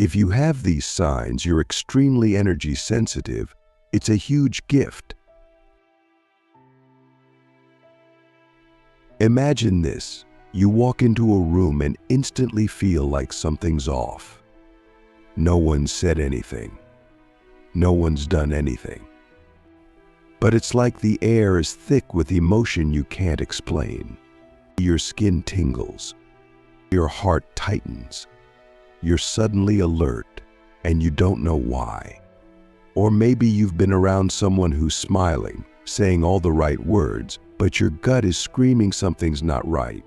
If you have these signs, you're extremely energy sensitive. It's a huge gift. Imagine this. You walk into a room and instantly feel like something's off. No one said anything. No one's done anything. But it's like the air is thick with emotion you can't explain. Your skin tingles. Your heart tightens. You're suddenly alert, and you don't know why. Or maybe you've been around someone who's smiling, saying all the right words, but your gut is screaming something's not right.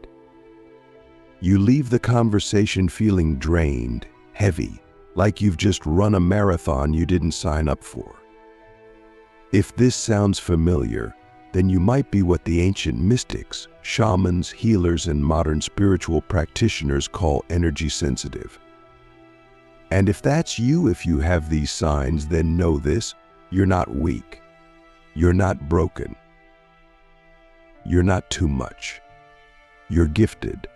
You leave the conversation feeling drained, heavy, like you've just run a marathon you didn't sign up for. If this sounds familiar, then you might be what the ancient mystics, shamans, healers, and modern spiritual practitioners call energy sensitive. And if that's you, if you have these signs, then know this: you're not weak. You're not broken. You're not too much. You're gifted.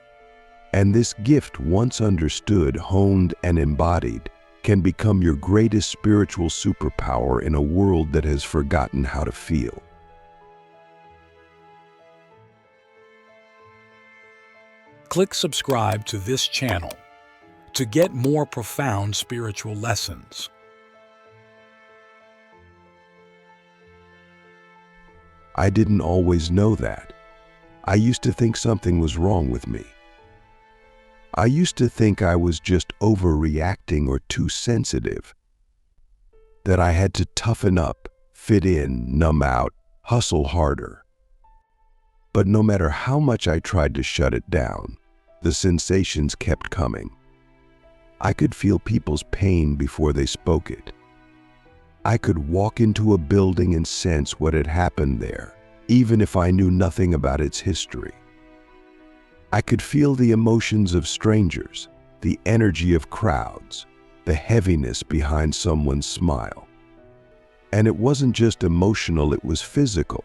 And this gift, once understood, honed, and embodied, can become your greatest spiritual superpower in a world that has forgotten how to feel. Click subscribe to this channel to get more profound spiritual lessons. I didn't always know that. I used to think something was wrong with me. I used to think I was just overreacting or too sensitive, that I had to toughen up, fit in, numb out, hustle harder. But no matter how much I tried to shut it down, the sensations kept coming. I could feel people's pain before they spoke it. I could walk into a building and sense what had happened there, even if I knew nothing about its history. I could feel the emotions of strangers, the energy of crowds, the heaviness behind someone's smile. And it wasn't just emotional, it was physical.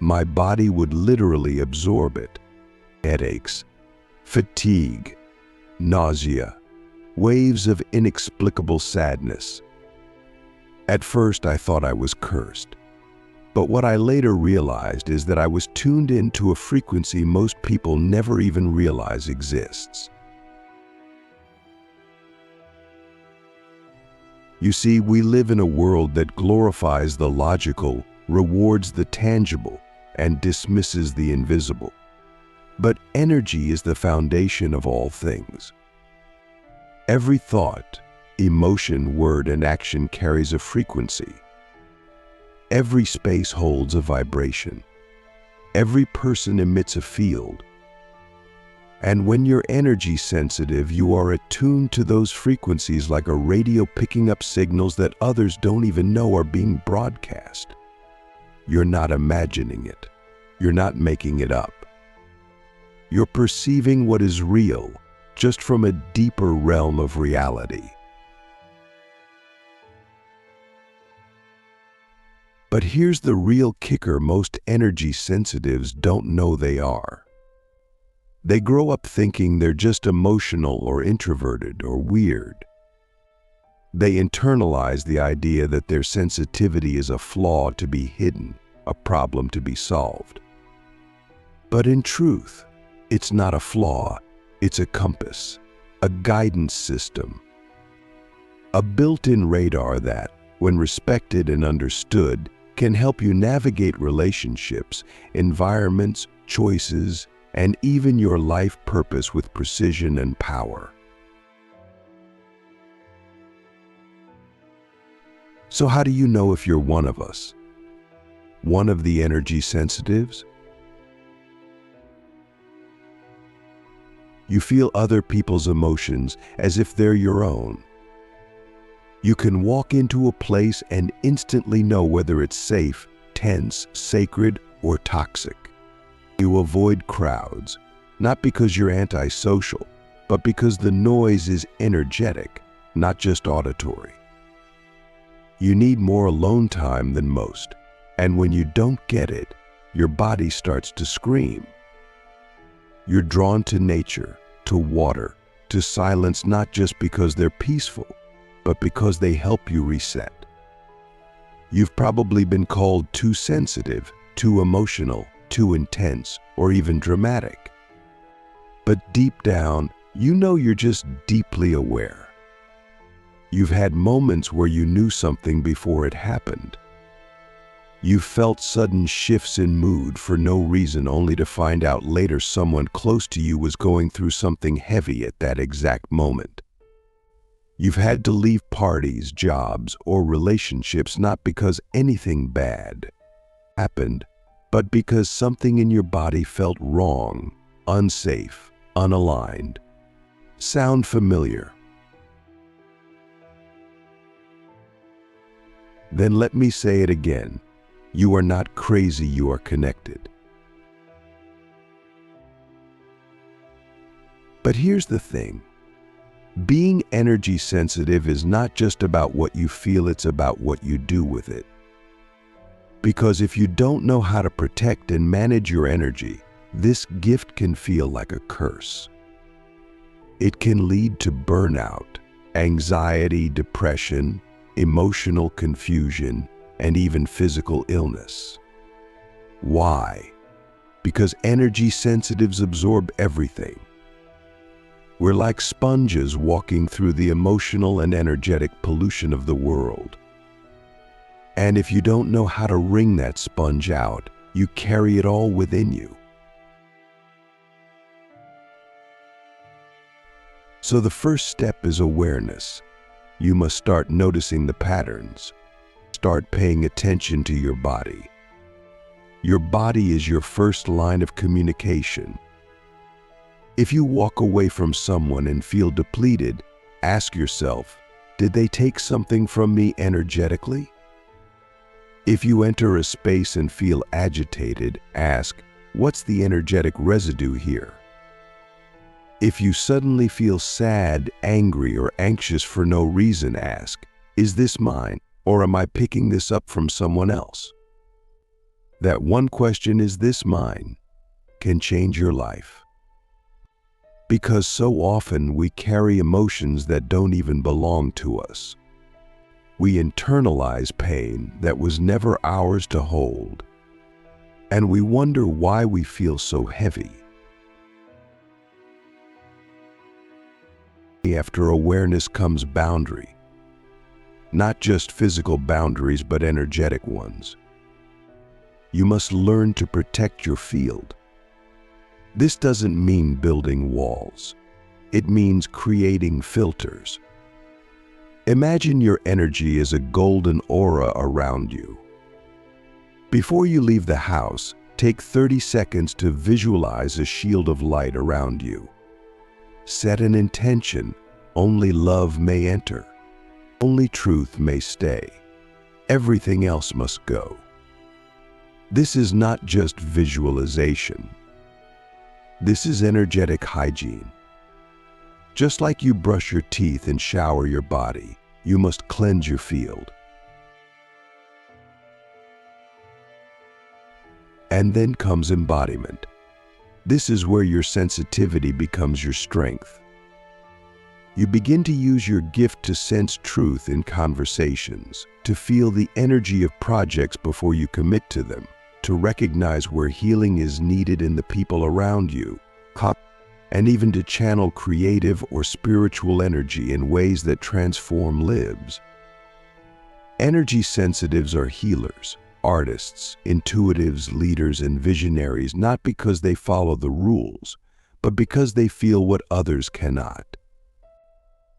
My body would literally absorb it. Headaches, fatigue, nausea, waves of inexplicable sadness. At first, I thought I was cursed. But what I later realized is that I was tuned into a frequency most people never even realize exists. You see, we live in a world that glorifies the logical, rewards the tangible, and dismisses the invisible. But energy is the foundation of all things. Every thought, emotion, word, and action carries a frequency. Every space holds a vibration. Every person emits a field. And when you're energy sensitive, you are attuned to those frequencies like a radio picking up signals that others don't even know are being broadcast. You're not imagining it. You're not making it up. You're perceiving what is real, just from a deeper realm of reality. But here's the real kicker most energy sensitives don't know they are. They grow up thinking they're just emotional or introverted or weird. They internalize the idea that their sensitivity is a flaw to be hidden, a problem to be solved. But in truth, it's not a flaw, it's a compass, a guidance system, a built-in radar that, when respected and understood, can help you navigate relationships, environments, choices, and even your life purpose with precision and power. So how do you know if you're one of us? One of the energy sensitives? You feel other people's emotions as if they're your own. You can walk into a place and instantly know whether it's safe, tense, sacred, or toxic. You avoid crowds, not because you're antisocial, but because the noise is energetic, not just auditory. You need more alone time than most, and when you don't get it, your body starts to scream. You're drawn to nature, to water, to silence not just because they're peaceful, but because they help you reset. You've probably been called too sensitive, too emotional, too intense, or even dramatic. But deep down, you know you're just deeply aware. You've had moments where you knew something before it happened. You felt sudden shifts in mood for no reason, only to find out later someone close to you was going through something heavy at that exact moment. You've had to leave parties, jobs, or relationships not because anything bad happened, but because something in your body felt wrong, unsafe, unaligned. Sound familiar? Then let me say it again. You are not crazy, you are connected. But here's the thing. Being energy sensitive is not just about what you feel, it's about what you do with it. Because if you don't know how to protect and manage your energy, this gift can feel like a curse. It can lead to burnout, anxiety, depression, emotional confusion, and even physical illness. Why? Because energy sensitives absorb everything. We're like sponges walking through the emotional and energetic pollution of the world. And if you don't know how to wring that sponge out, you carry it all within you. So the first step is awareness. You must start noticing the patterns. Start paying attention to your body. Your body is your first line of communication. If you walk away from someone and feel depleted, ask yourself, did they take something from me energetically? If you enter a space and feel agitated, ask, what's the energetic residue here? If you suddenly feel sad, angry, or anxious for no reason, ask, is this mine, or am I picking this up from someone else? That one question, is this mine, can change your life. Because so often we carry emotions that don't even belong to us. We internalize pain that was never ours to hold, and we wonder why we feel so heavy. After awareness comes boundary. Not just physical boundaries, but energetic ones. You must learn to protect your field. This doesn't mean building walls. It means creating filters. Imagine your energy as a golden aura around you. Before you leave the house, take 30 seconds to visualize a shield of light around you. Set an intention. Only love may enter. Only truth may stay. Everything else must go. This is not just visualization. This is energetic hygiene. Just like you brush your teeth and shower your body, you must cleanse your field. And then comes embodiment. This is where your sensitivity becomes your strength. You begin to use your gift to sense truth in conversations, to feel the energy of projects before you commit to them, to recognize where healing is needed in the people around you, and even to channel creative or spiritual energy in ways that transform lives. Energy sensitives are healers, artists, intuitives, leaders, and visionaries, not because they follow the rules, but because they feel what others cannot.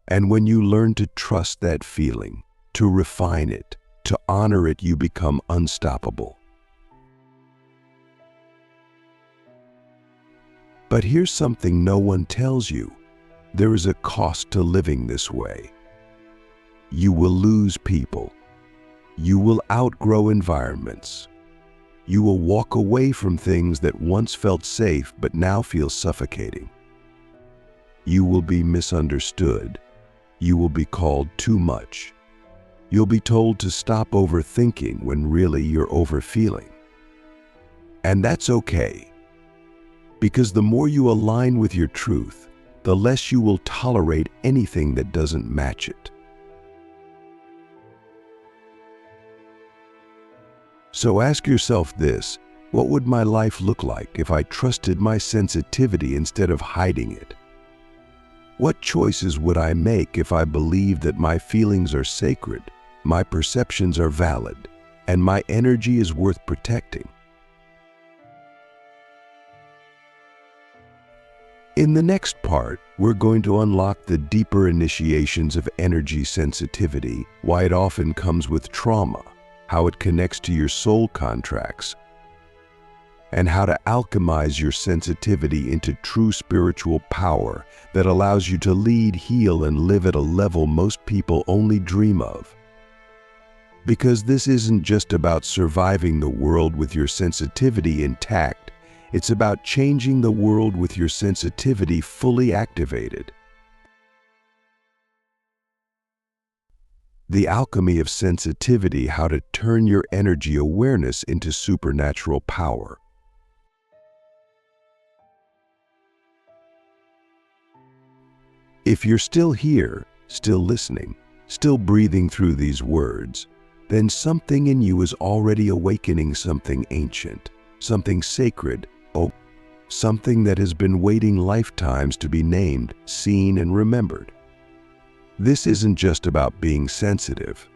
And when you learn to trust that feeling, to refine it, to honor it, you become unstoppable. But here's something no one tells you. There is a cost to living this way. You will lose people. You will outgrow environments. You will walk away from things that once felt safe but now feel suffocating. You will be misunderstood. You will be called too much. You'll be told to stop overthinking when really you're overfeeling. And that's okay. Because the more you align with your truth, the less you will tolerate anything that doesn't match it. So ask yourself this: what would my life look like if I trusted my sensitivity instead of hiding it? What choices would I make if I believed that my feelings are sacred, my perceptions are valid, and my energy is worth protecting? In the next part, we're going to unlock the deeper initiations of energy sensitivity, why it often comes with trauma, how it connects to your soul contracts, and how to alchemize your sensitivity into true spiritual power that allows you to lead, heal, and live at a level most people only dream of. Because this isn't just about surviving the world with your sensitivity intact, it's about changing the world with your sensitivity fully activated. The alchemy of sensitivity: how to turn your energy awareness into supernatural power. If you're still here, still listening, still breathing through these words, then something in you is already awakening something ancient, something sacred, something that has been waiting lifetimes to be named, seen, and remembered. This isn't just about being sensitive.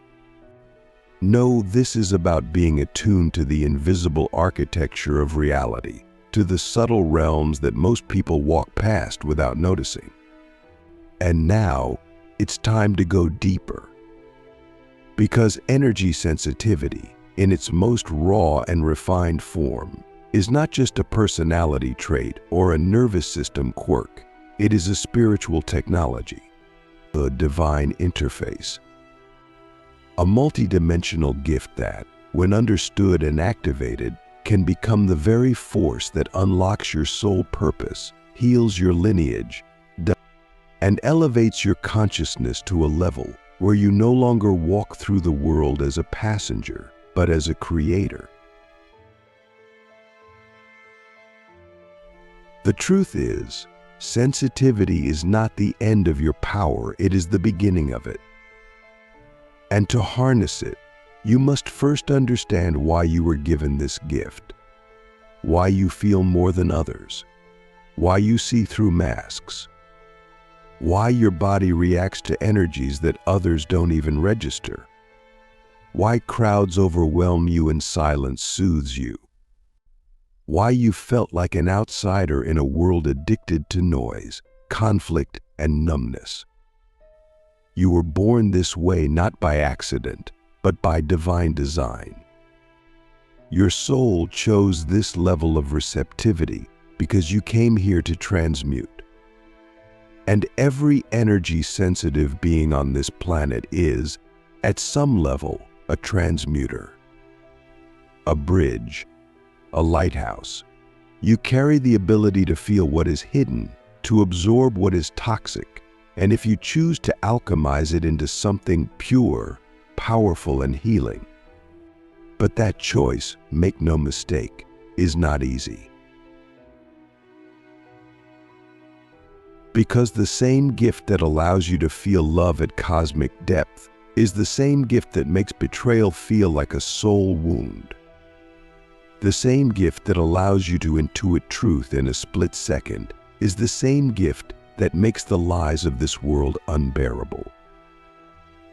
No, this is about being attuned to the invisible architecture of reality, to the subtle realms that most people walk past without noticing. And now, it's time to go deeper. Because energy sensitivity, in its most raw and refined form, is not just a personality trait or a nervous system quirk. It is a spiritual technology, a divine interface, a multidimensional gift that, when understood and activated, can become the very force that unlocks your soul purpose, heals your lineage, and elevates your consciousness to a level where you no longer walk through the world as a passenger, but as a creator. The truth is, sensitivity is not the end of your power, it is the beginning of it. And to harness it, you must first understand why you were given this gift, why you feel more than others, why you see through masks, why your body reacts to energies that others don't even register, why crowds overwhelm you and silence soothes you, why you felt like an outsider in a world addicted to noise, conflict, and numbness. You were born this way not by accident, but by divine design. Your soul chose this level of receptivity because you came here to transmute. And every energy-sensitive being on this planet is, at some level, a transmuter, a bridge, a lighthouse. You carry the ability to feel what is hidden, to absorb what is toxic, and if you choose to alchemize it into something pure, powerful, and healing. But that choice, make no mistake, is not easy. Because the same gift that allows you to feel love at cosmic depth is the same gift that makes betrayal feel like a soul wound. The same gift that allows you to intuit truth in a split second is the same gift that makes the lies of this world unbearable.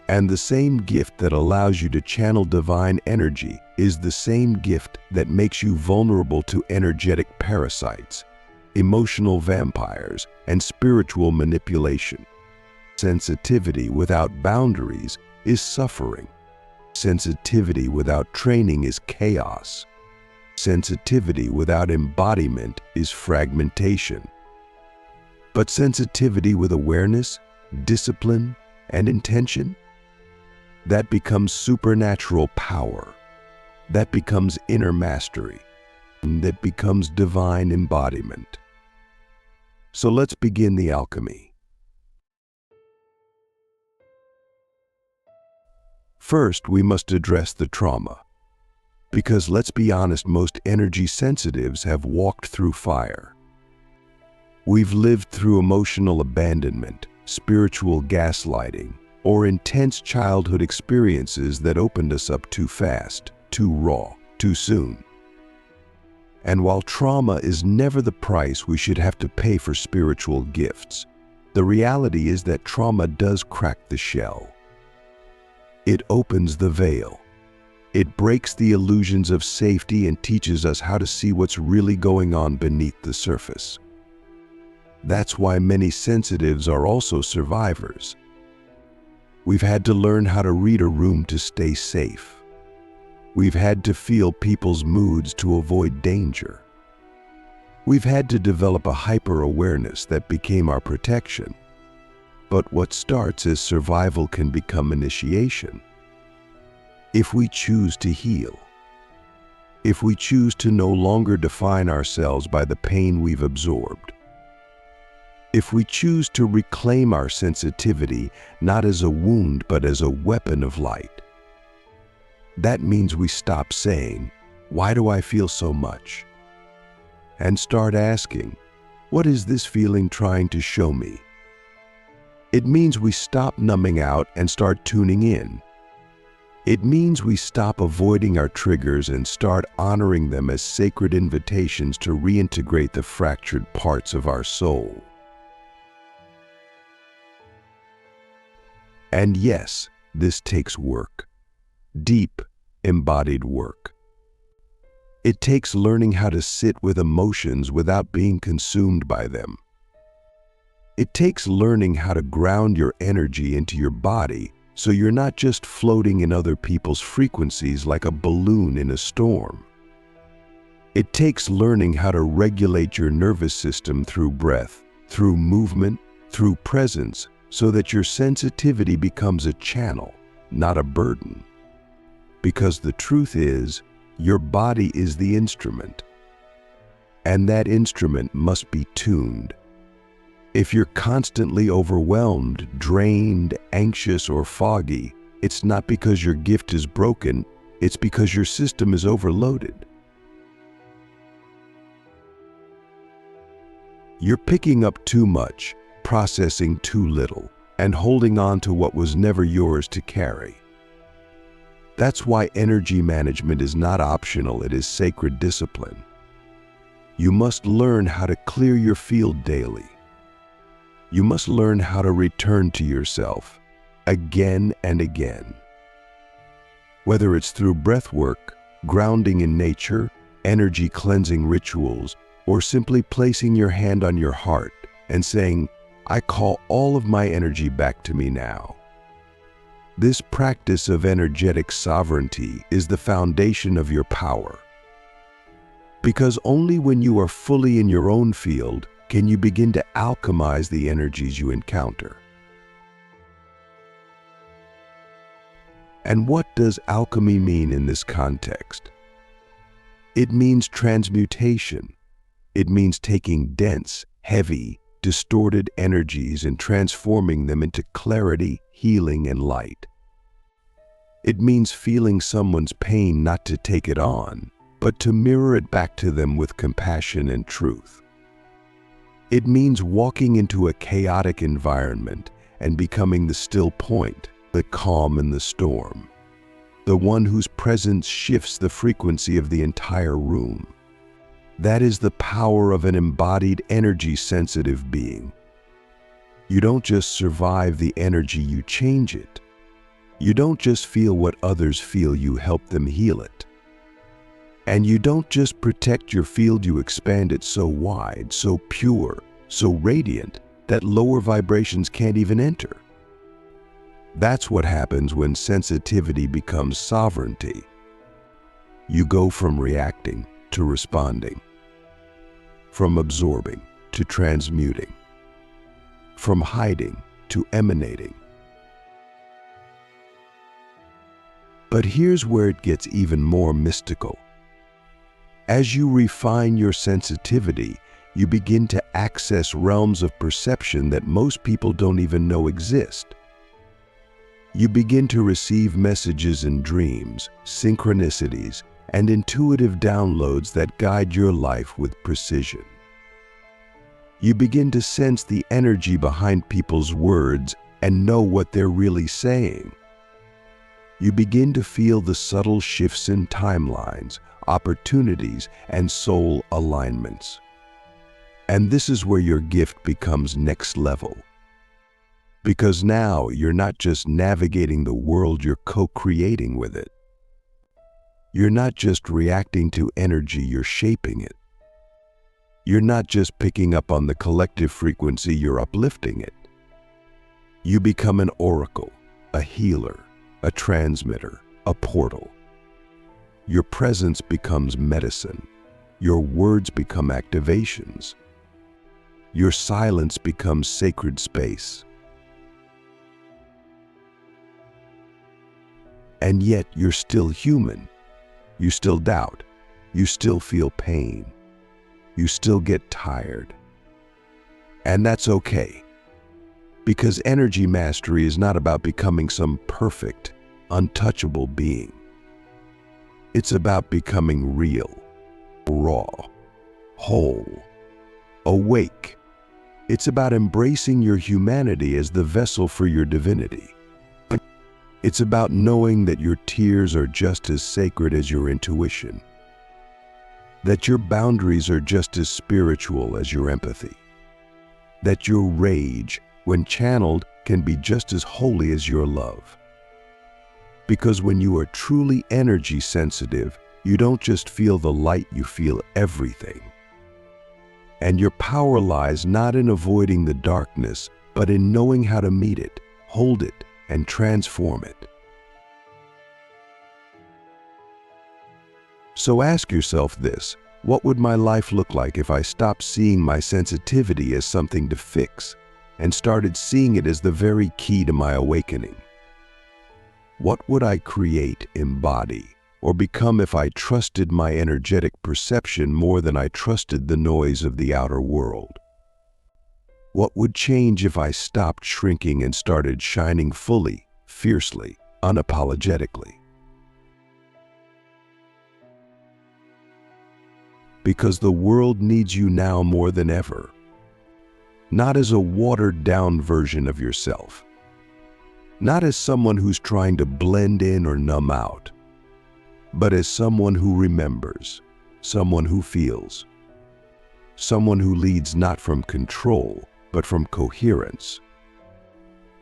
And the same gift that allows you to channel divine energy is the same gift that makes you vulnerable to energetic parasites, emotional vampires, and spiritual manipulation. Sensitivity without boundaries is suffering. Sensitivity without training is chaos. Sensitivity without embodiment is fragmentation. But sensitivity with awareness, discipline, and intention, that becomes supernatural power. That becomes inner mastery. That becomes divine embodiment. So let's begin the alchemy. First, we must address the trauma. Because let's be honest, most energy sensitives have walked through fire. We've lived through emotional abandonment, spiritual gaslighting, or intense childhood experiences that opened us up too fast, too raw, too soon. And while trauma is never the price we should have to pay for spiritual gifts, the reality is that trauma does crack the shell. It opens the veil. It breaks the illusions of safety and teaches us how to see what's really going on beneath the surface. That's why many sensitives are also survivors. We've had to learn how to read a room to stay safe. We've had to feel people's moods to avoid danger. We've had to develop a hyper-awareness that became our protection. But what starts as survival can become initiation. If we choose to heal, if we choose to no longer define ourselves by the pain we've absorbed, if we choose to reclaim our sensitivity not as a wound but as a weapon of light, that means we stop saying, "Why do I feel so much?" and start asking, "What is this feeling trying to show me?" It means we stop numbing out and start tuning in. It means we stop avoiding our triggers and start honoring them as sacred invitations to reintegrate the fractured parts of our soul. And yes, this takes work. Deep, embodied work. It takes learning how to sit with emotions without being consumed by them. It takes learning how to ground your energy into your body so you're not just floating in other people's frequencies like a balloon in a storm. It takes learning how to regulate your nervous system through breath, through movement, through presence, so that your sensitivity becomes a channel, not a burden. Because the truth is, your body is the instrument, and that instrument must be tuned. If you're constantly overwhelmed, drained, anxious, or foggy, it's not because your gift is broken, it's because your system is overloaded. You're picking up too much, processing too little, and holding on to what was never yours to carry. That's why energy management is not optional, it is sacred discipline. You must learn how to clear your field daily. You must learn how to return to yourself again and again. Whether it's through breath work, grounding in nature, energy cleansing rituals, or simply placing your hand on your heart and saying, "I call all of my energy back to me now." This practice of energetic sovereignty is the foundation of your power. Because only when you are fully in your own field can you begin to alchemize the energies you encounter. And what does alchemy mean in this context? It means transmutation. It means taking dense, heavy, distorted energies and transforming them into clarity, healing, and light. It means feeling someone's pain not to take it on, but to mirror it back to them with compassion and truth. It means walking into a chaotic environment and becoming the still point, the calm in the storm, the one whose presence shifts the frequency of the entire room. That is the power of an embodied energy-sensitive being. You don't just survive the energy, you change it. You don't just feel what others feel, you help them heal it. And you don't just protect your field, you expand it so wide, so pure, so radiant that lower vibrations can't even enter. That's what happens when sensitivity becomes sovereignty. You go from reacting to responding, from absorbing to transmuting, from hiding to emanating. But here's where it gets even more mystical. As you refine your sensitivity, you begin to access realms of perception that most people don't even know exist. You begin to receive messages in dreams, synchronicities, and intuitive downloads that guide your life with precision. You begin to sense the energy behind people's words and know what they're really saying. You begin to feel the subtle shifts in timelines, opportunities, and soul alignments. And this is where your gift becomes next level. Because now you're not just navigating the world, you're co-creating with it. You're not just reacting to energy, you're shaping it. You're not just picking up on the collective frequency, you're uplifting it. You become an oracle, a healer, a transmitter, a portal. Your presence becomes medicine. Your words become activations. Your silence becomes sacred space. And yet you're still human. You still doubt. You still feel pain. You still get tired. And that's okay. Because energy mastery is not about becoming some perfect, untouchable being. It's about becoming real, raw, whole, awake. It's about embracing your humanity as the vessel for your divinity. It's about knowing that your tears are just as sacred as your intuition, that your boundaries are just as spiritual as your empathy, that your rage, when channeled, can be just as holy as your love. Because when you are truly energy sensitive, you don't just feel the light, you feel everything. And your power lies not in avoiding the darkness, but in knowing how to meet it, hold it, and transform it. So ask yourself this: what would my life look like if I stopped seeing my sensitivity as something to fix and started seeing it as the very key to my awakening? What would I create, embody, or become if I trusted my energetic perception more than I trusted the noise of the outer world? What would change if I stopped shrinking and started shining fully, fiercely, unapologetically? Because the world needs you now more than ever. Not as a watered-down version of yourself. Not as someone who's trying to blend in or numb out, but as someone who remembers, someone who feels, someone who leads not from control, but from coherence.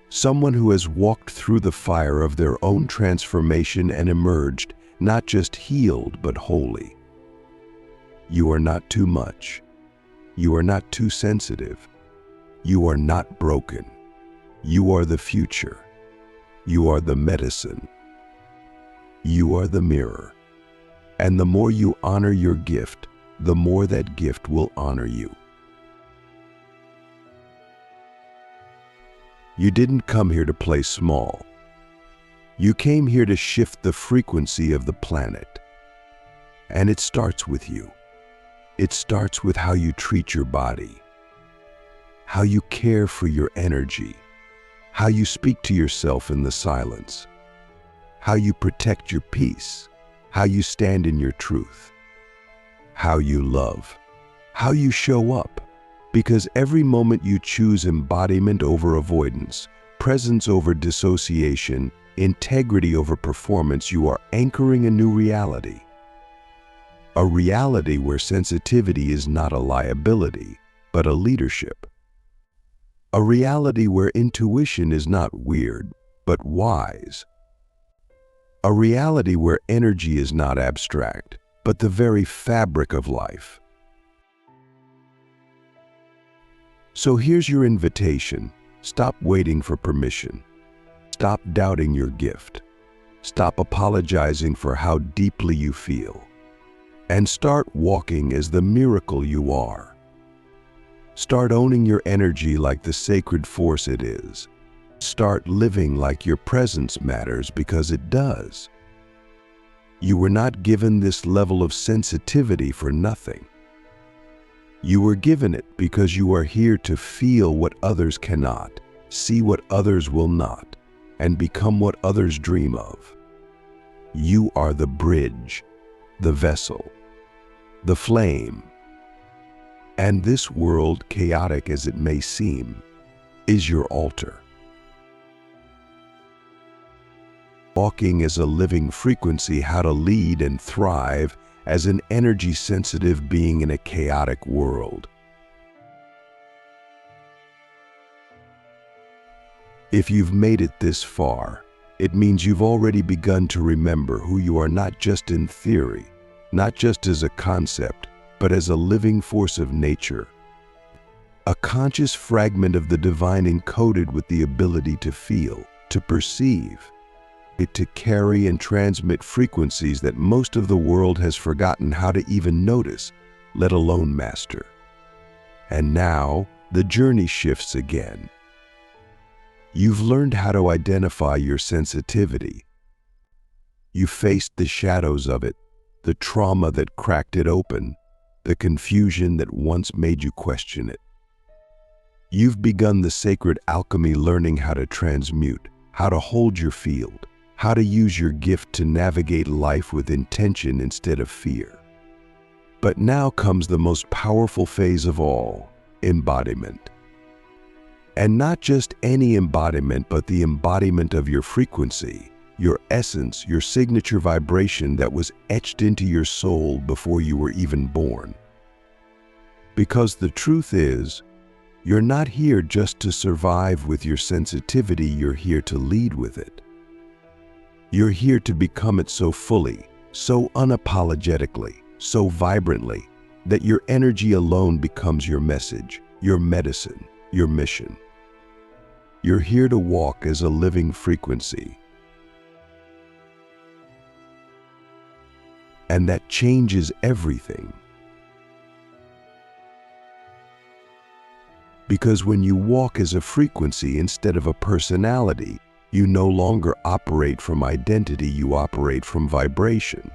Someone who has walked through the fire of their own transformation and emerged, not just healed, but holy. You are not too much. You are not too sensitive. You are not broken. You are the future. You are the medicine. You are the mirror. And the more you honor your gift, the more that gift will honor you. You didn't come here to play small. You came here to shift the frequency of the planet. And it starts with you. It starts with how you treat your body, how you care for your energy, how you speak to yourself in the silence, how you protect your peace, how you stand in your truth, how you love, how you show up. Because every moment you choose embodiment over avoidance, presence over dissociation, integrity over performance, you are anchoring a new reality. A reality where sensitivity is not a liability, but a leadership. A reality where intuition is not weird, but wise. A reality where energy is not abstract, but the very fabric of life. So here's your invitation. Stop waiting for permission. Stop doubting your gift. Stop apologizing for how deeply you feel. And start walking as the miracle you are. Start owning your energy like the sacred force it is. Start living like your presence matters, because it does. You were not given this level of sensitivity for nothing. You were given it because you are here to feel what others cannot, see what others will not, and become what others dream of. You are the bridge, the vessel, the flame. And this world, chaotic as it may seem, is your altar. Walking as a living frequency, how to lead and thrive as an energy-sensitive being in a chaotic world. If you've made it this far, it means you've already begun to remember who you are, not just in theory, not just as a concept, but as a living force of nature. A conscious fragment of the divine encoded with the ability to feel, to perceive, to carry and transmit frequencies that most of the world has forgotten how to even notice, let alone master. And now, the journey shifts again. You've learned how to identify your sensitivity. You faced the shadows of it, the trauma that cracked it open, the confusion that once made you question it. You've begun the sacred alchemy, learning how to transmute, how to hold your field, how to use your gift to navigate life with intention instead of fear. But now comes the most powerful phase of all, embodiment. And not just any embodiment, but the embodiment of your frequency, your essence, your signature vibration that was etched into your soul before you were even born. Because the truth is, you're not here just to survive with your sensitivity, you're here to lead with it. You're here to become it so fully, so unapologetically, so vibrantly, that your energy alone becomes your message, your medicine, your mission. You're here to walk as a living frequency. And that changes everything. Because when you walk as a frequency instead of a personality, you no longer operate from identity, you operate from vibration.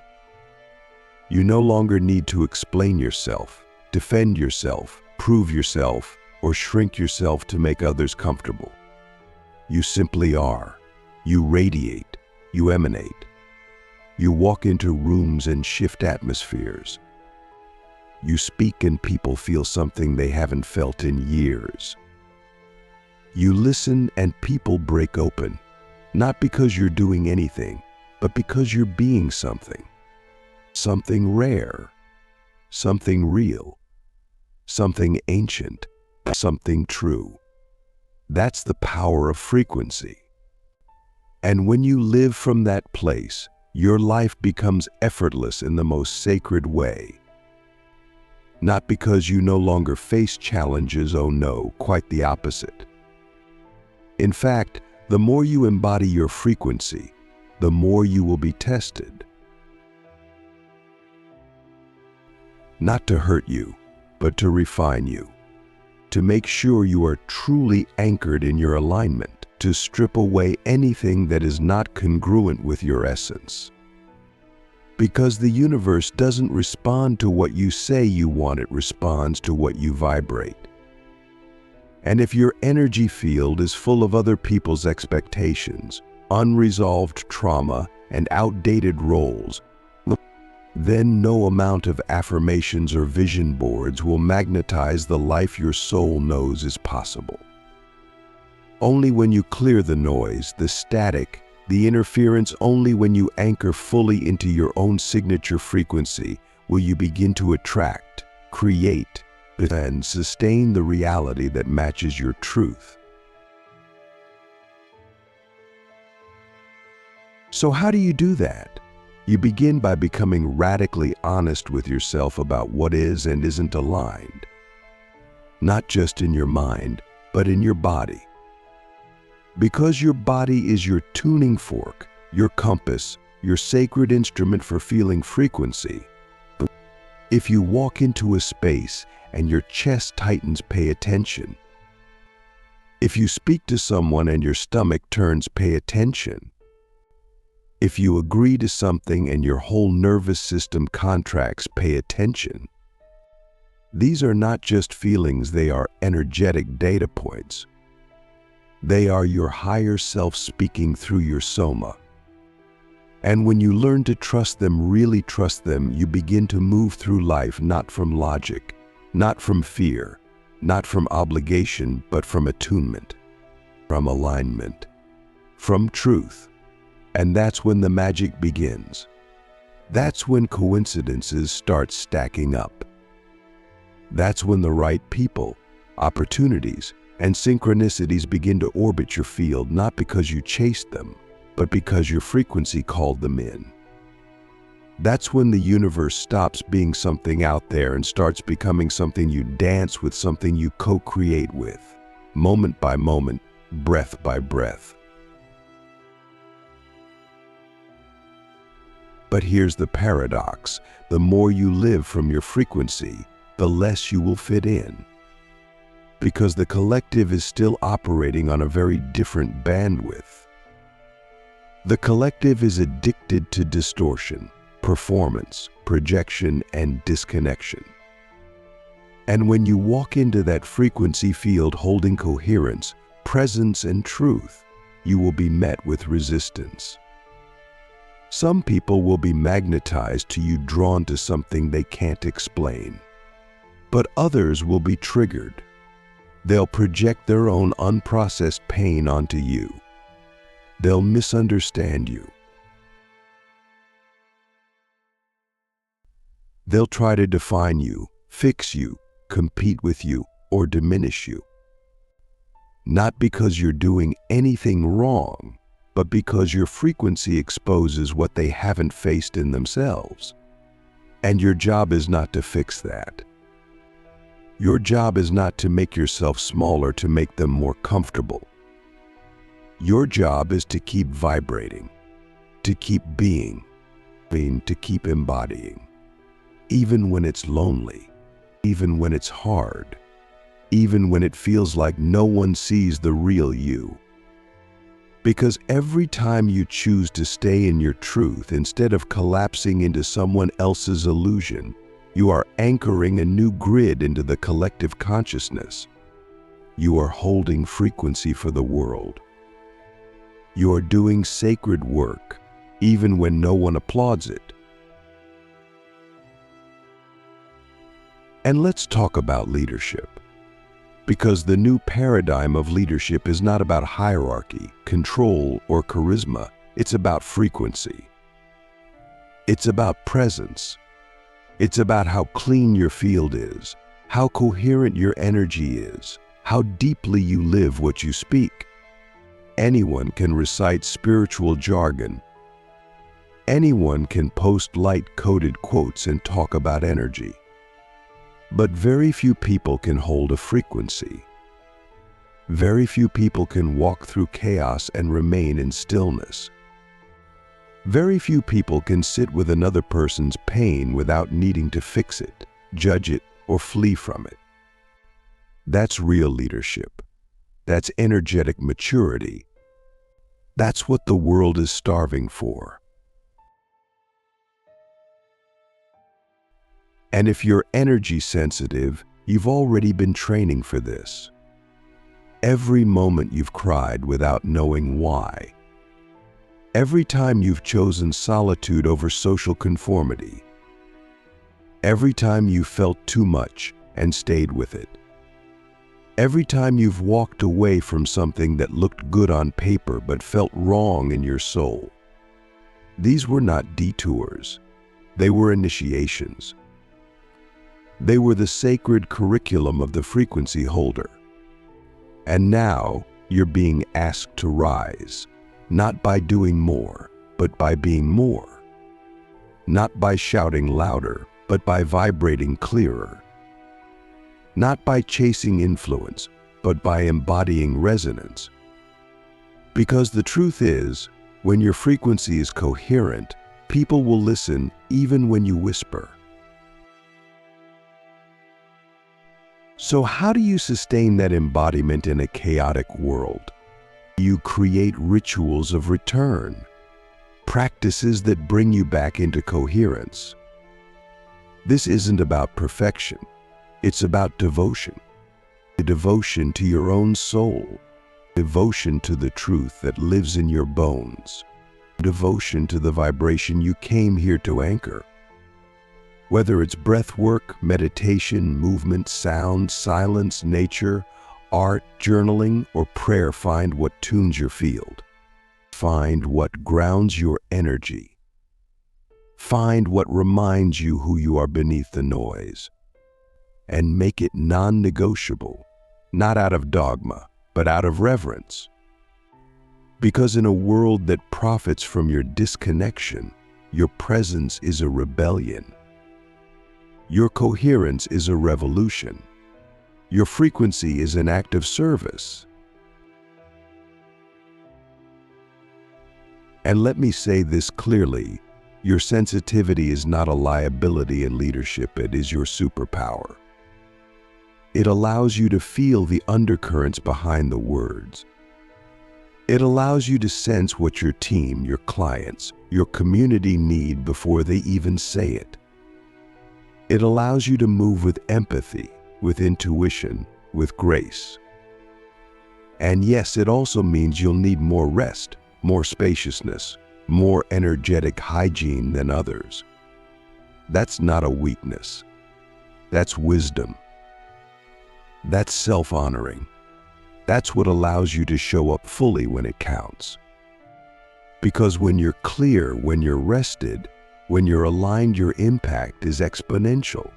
You no longer need to explain yourself, defend yourself, prove yourself, or shrink yourself to make others comfortable. You simply are. You radiate. You emanate. You walk into rooms and shift atmospheres. You speak and people feel something they haven't felt in years. You listen and people break open, not because you're doing anything, but because you're being something. Something rare, something real, something ancient, something true. That's the power of frequency. And when you live from that place, your life becomes effortless in the most sacred way. Not because you no longer face challenges, oh no, quite the opposite. In fact, the more you embody your frequency, the more you will be tested. Not to hurt you, but to refine you. To make sure you are truly anchored in your alignment, to strip away anything that is not congruent with your essence. Because the universe doesn't respond to what you say you want, it responds to what you vibrate. And if your energy field is full of other people's expectations, unresolved trauma, and outdated roles, then no amount of affirmations or vision boards will magnetize the life your soul knows is possible. Only when you clear the noise, the static, the interference, only when you anchor fully into your own signature frequency will you begin to attract, create, and sustain the reality that matches your truth. So how do you do that? You begin by becoming radically honest with yourself about what is and isn't aligned. Not just in your mind, but in your body. Because your body is your tuning fork, your compass, your sacred instrument for feeling frequency. If you walk into a space and your chest tightens, pay attention. If you speak to someone and your stomach turns, pay attention. If you agree to something and your whole nervous system contracts, pay attention. These are not just feelings, they are energetic data points. They are your higher self speaking through your soma. And when you learn to trust them, really trust them, you begin to move through life not from logic, Not from fear, not from obligation, but from attunement, from alignment, from truth. And that's when the magic begins. That's when coincidences start stacking up. That's when the right people, opportunities, and synchronicities begin to orbit your field, not because you chased them, but because your frequency called them in. That's when the universe stops being something out there and starts becoming something you dance with, something you co-create with, moment by moment, breath by breath. But here's the paradox: the more you live from your frequency, the less you will fit in. Because the collective is still operating on a very different bandwidth. The collective is addicted to distortion, performance, projection, and disconnection. And when you walk into that frequency field holding coherence, presence, and truth, you will be met with resistance. Some people will be magnetized to you, drawn to something they can't explain. But others will be triggered. They'll project their own unprocessed pain onto you. They'll misunderstand you. They'll try to define you, fix you, compete with you, or diminish you. Not because you're doing anything wrong, but because your frequency exposes what they haven't faced in themselves. And your job is not to fix that. Your job is not to make yourself smaller to make them more comfortable. Your job is to keep vibrating, to keep being, to keep embodying. Even when it's lonely, even when it's hard, even when it feels like no one sees the real you. Because every time you choose to stay in your truth instead of collapsing into someone else's illusion, you are anchoring a new grid into the collective consciousness. You are holding frequency for the world. You are doing sacred work, even when no one applauds it. And let's talk about leadership. Because the new paradigm of leadership is not about hierarchy, control, or charisma. It's about frequency. It's about presence. It's about how clean your field is, how coherent your energy is, how deeply you live what you speak. Anyone can recite spiritual jargon. Anyone can post light-coded quotes and talk about energy. But very few people can hold a frequency. Very few people can walk through chaos and remain in stillness. Very few people can sit with another person's pain without needing to fix it, judge it, or flee from it. That's real leadership. That's energetic maturity. That's what the world is starving for. And if you're energy sensitive, you've already been training for this. Every moment you've cried without knowing why. Every time you've chosen solitude over social conformity. Every time you felt too much and stayed with it. Every time you've walked away from something that looked good on paper but felt wrong in your soul. These were not detours. They were initiations. They were the sacred curriculum of the frequency holder. And now you're being asked to rise, not by doing more, but by being more. Not by shouting louder, but by vibrating clearer. Not by chasing influence, but by embodying resonance. Because the truth is, when your frequency is coherent, people will listen even when you whisper. So how do you sustain that embodiment in a chaotic world? You create rituals of return, practices that bring you back into coherence. This isn't about perfection, it's about devotion. A devotion to your own soul, devotion to the truth that lives in your bones, devotion to the vibration you came here to anchor. Whether it's breath work, meditation, movement, sound, silence, nature, art, journaling, or prayer, find what tunes your field. Find what grounds your energy. Find what reminds you who you are beneath the noise. And make it non-negotiable, not out of dogma, but out of reverence. Because in a world that profits from your disconnection, your presence is a rebellion. Your coherence is a revolution. Your frequency is an act of service. And let me say this clearly, your sensitivity is not a liability in leadership, it is your superpower. It allows you to feel the undercurrents behind the words. It allows you to sense what your team, your clients, your community need before they even say it. It allows you to move with empathy, with intuition, with grace. And yes, it also means you'll need more rest, more spaciousness, more energetic hygiene than others. That's not a weakness. That's wisdom. That's self-honoring. That's what allows you to show up fully when it counts. Because when you're clear, when you're rested, when you're aligned, your impact is exponential.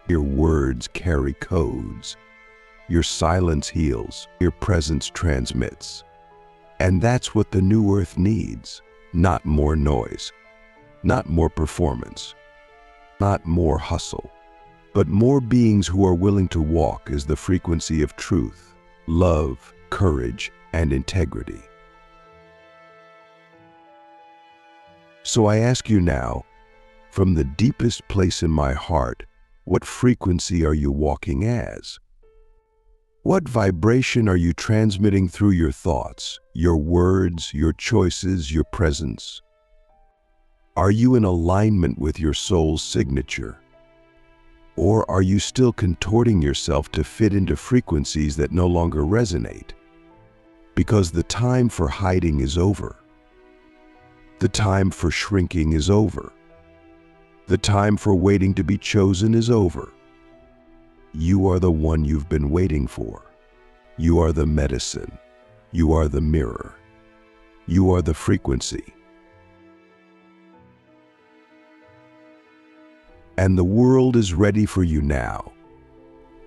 Your words carry codes. Your silence heals. Your presence transmits. And that's what the new earth needs. Not more noise. Not more performance. Not more hustle. But more beings who are willing to walk as the frequency of truth, love, courage, and integrity. So I ask you now, from the deepest place in my heart, what frequency are you walking as? What vibration are you transmitting through your thoughts, your words, your choices, your presence? Are you in alignment with your soul's signature? Or are you still contorting yourself to fit into frequencies that no longer resonate? Because the time for hiding is over. The time for shrinking is over. The time for waiting to be chosen is over. You are the one you've been waiting for. You are the medicine. You are the mirror. You are the frequency. And the world is ready for you now.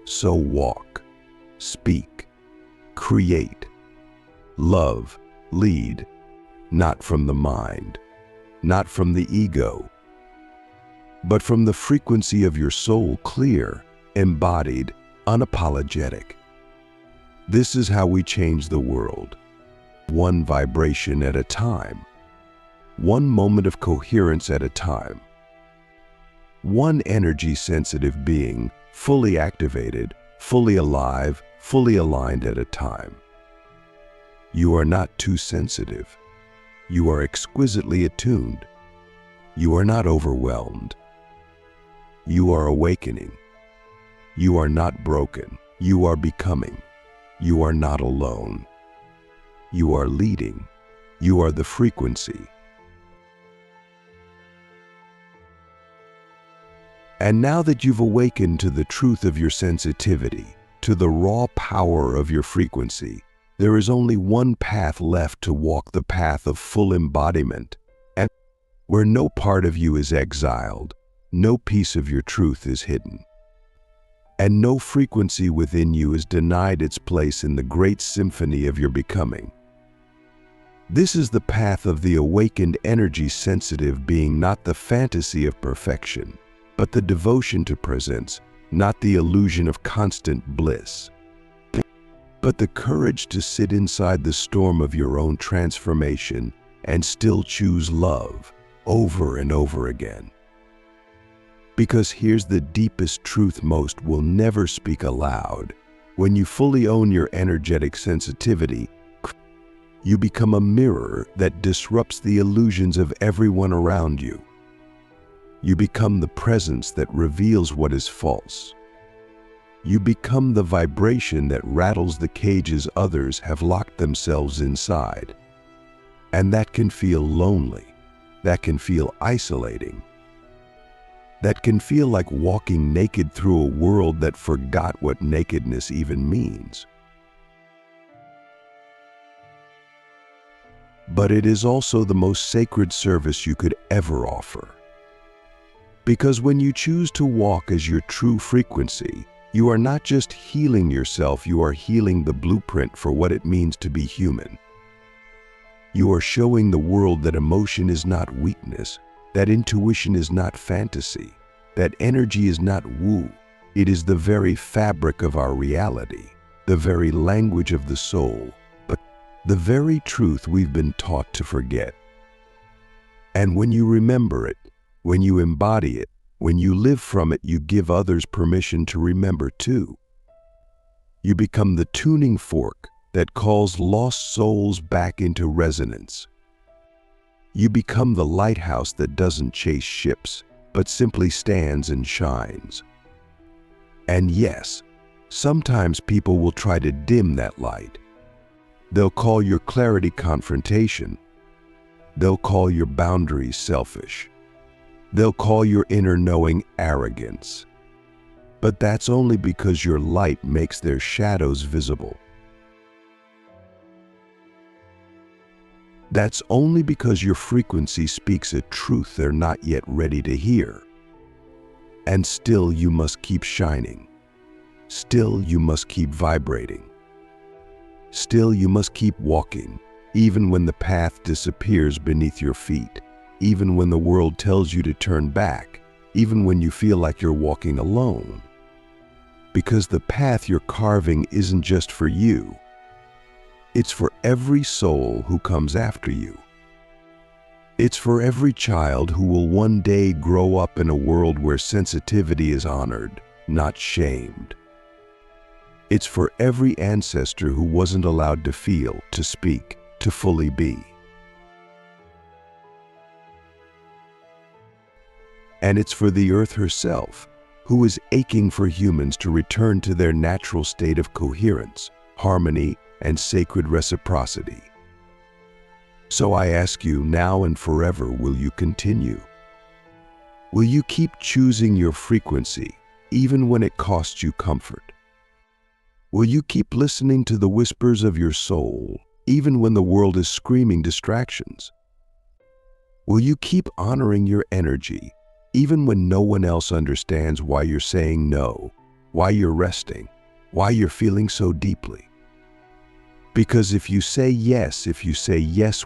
So walk, speak, create, love, lead, not from the mind, not from the ego, but from the frequency of your soul, clear, embodied, unapologetic. This is how we change the world, one vibration at a time, one moment of coherence at a time. One energy-sensitive being, fully activated, fully alive, fully aligned at a time. You are not too sensitive. You are exquisitely attuned. You are not overwhelmed. You are awakening. You are not broken. You are becoming. You are not alone. You are leading. You are the frequency. And now that you've awakened to the truth of your sensitivity, to the raw power of your frequency, there is only one path left to walk, the path of full embodiment, and where no part of you is exiled, no piece of your truth is hidden, and no frequency within you is denied its place in the great symphony of your becoming. This is the path of the awakened energy-sensitive being, not the fantasy of perfection, but the devotion to presence, not the illusion of constant bliss, but the courage to sit inside the storm of your own transformation and still choose love over and over again. Because here's the deepest truth most will never speak aloud. When you fully own your energetic sensitivity, you become a mirror that disrupts the illusions of everyone around you. You become the presence that reveals what is false. You become the vibration that rattles the cages others have locked themselves inside. And that can feel lonely. That can feel isolating. that can feel like walking naked through a world that forgot what nakedness even means. But it is also the most sacred service you could ever offer. Because when you choose to walk as your true frequency, you are not just healing yourself, you are healing the blueprint for what it means to be human. You are showing the world that emotion is not weakness, that intuition is not fantasy, that energy is not woo. It is the very fabric of our reality, the very language of the soul, but the very truth we've been taught to forget. And when you remember it, when you embody it, when you live from it, you give others permission to remember too. You become the tuning fork that calls lost souls back into resonance. You become the lighthouse that doesn't chase ships, but simply stands and shines. And yes, sometimes people will try to dim that light. They'll call your clarity confrontation. They'll call your boundaries selfish. They'll call your inner knowing arrogance. But that's only because your light makes their shadows visible. That's only because your frequency speaks a truth they're not yet ready to hear. And still you must keep shining. Still you must keep vibrating. Still you must keep walking, even when the path disappears beneath your feet, even when the world tells you to turn back, even when you feel like you're walking alone. Because the path you're carving isn't just for you. It's for every soul who comes after you. It's for every child who will one day grow up in a world where sensitivity is honored, not shamed. It's for every ancestor who wasn't allowed to feel, to speak, to fully be. And it's for the earth herself, who is aching for humans to return to their natural state of coherence, harmony, and sacred reciprocity. So I ask you, now and forever, will you continue? Will you keep choosing your frequency, even when it costs you comfort? Will you keep listening to the whispers of your soul, even when the world is screaming distractions? Will you keep honoring your energy, even when no one else understands why you're saying no, why you're resting, why you're feeling so deeply? Because if you say yes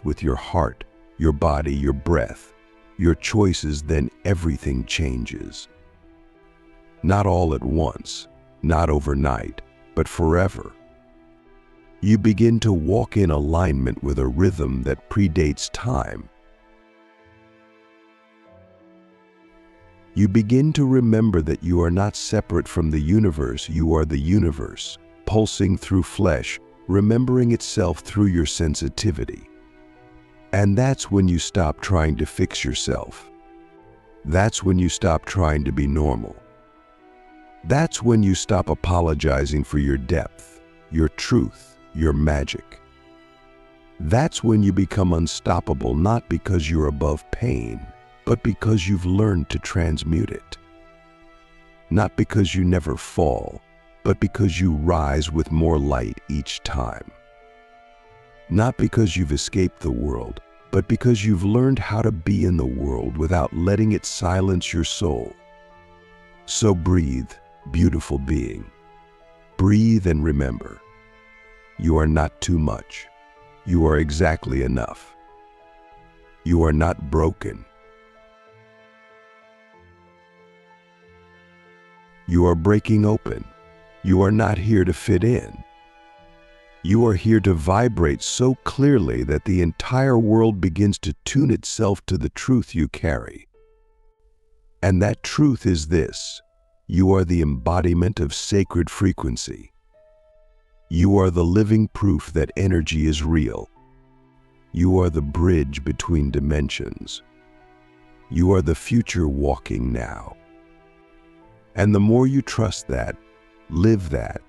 with your heart, your body, your breath, your choices, then everything changes. Not all at once, not overnight, but forever. You begin to walk in alignment with a rhythm that predates time. You begin to remember that you are not separate from the universe, you are the universe, pulsing through flesh, remembering itself through your sensitivity. And that's when you stop trying to fix yourself. That's when you stop trying to be normal. That's when you stop apologizing for your depth, your truth, your magic. That's when you become unstoppable, not because you're above pain, but because you've learned to transmute it. Not because you never fall, but because you rise with more light each time. Not because you've escaped the world, but because you've learned how to be in the world without letting it silence your soul. So breathe, beautiful being. Breathe and remember, you are not too much. You are exactly enough. You are not broken. You are breaking open. You are not here to fit in. You are here to vibrate so clearly that the entire world begins to tune itself to the truth you carry. And that truth is this: you are the embodiment of sacred frequency. You are the living proof that energy is real. You are the bridge between dimensions. You are the future walking now. And the more you trust that, live that,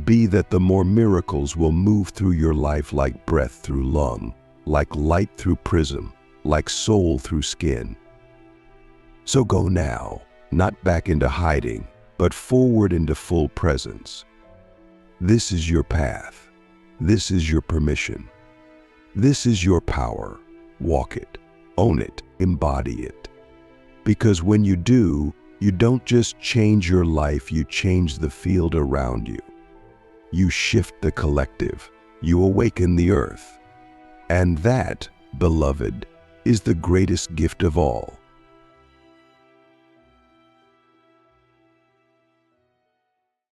be that, the more miracles will move through your life like breath through lung, like light through prism, like soul through skin. So go now, not back into hiding, but forward into full presence. This is your path. This is your permission. This is your power. Walk it, own it, embody it. Because when you do, you don't just change your life, you change the field around you. You shift the collective. You awaken the earth. And that, beloved, is the greatest gift of all.